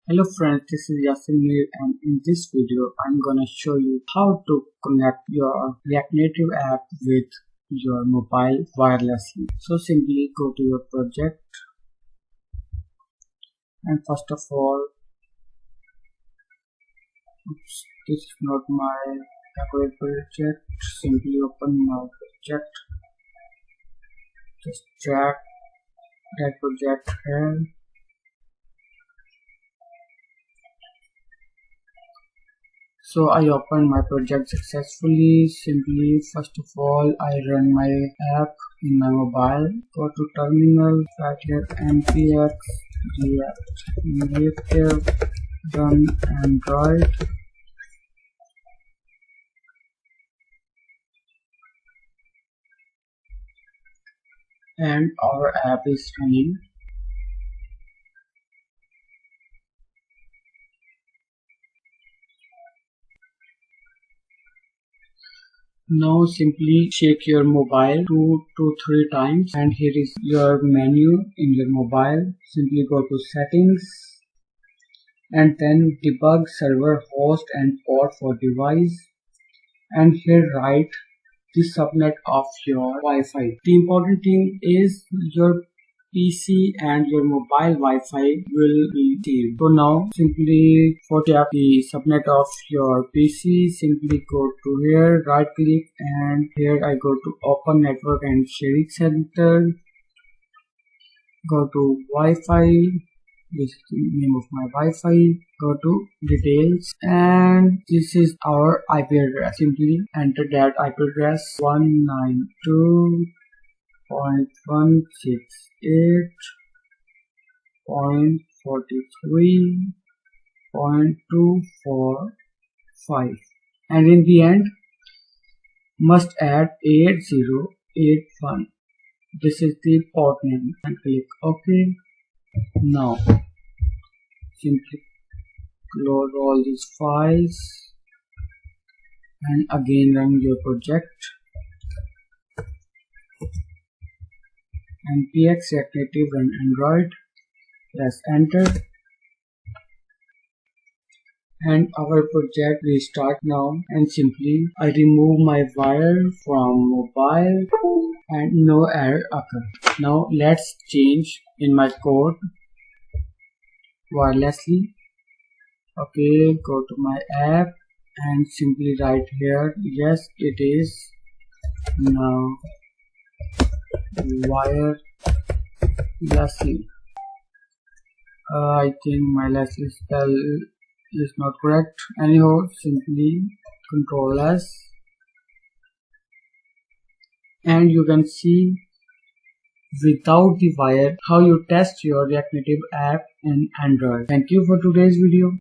Hello friends, this is Yasir and in this video I'm gonna show you how to connect your React Native app with your mobile wirelessly. So simply go to your project and first of all, this is not my decorate project. Simply open my project, just drag that project here. So I opened my project successfully. Simply first of all I run my app in my mobile. Go to terminal, right here npx react native run Android. And our app is running. Now simply shake your mobile 2 to 3 times and here is your menu in your mobile. Simply go to settings and then debug server host and port for device and here write the subnet of your Wi-Fi. The important thing is your PC and your mobile Wi-Fi will be same. So now simply for the subnet of your PC, simply go to here, right click and here I go to open network and sharing center. Go to Wi-Fi. This is the name of my Wi-Fi. Go to details and this is our IP address. Simply enter that IP address 192.168.43.245 and in the end must add 8081. This is the port name and click OK. Now simply close all these files and again run your project. npx react native run Android, press enter and our project will start now. And simply I remove my wire from mobile and no error occur. Now let's change in my code wirelessly. Okay, go to my app and simply write here, yes it is now wirelessly. I think my lessly spell is not correct. Anyhow, simply Control S and you can see without the wire how you test your React Native app in Android. Thank you for today's video.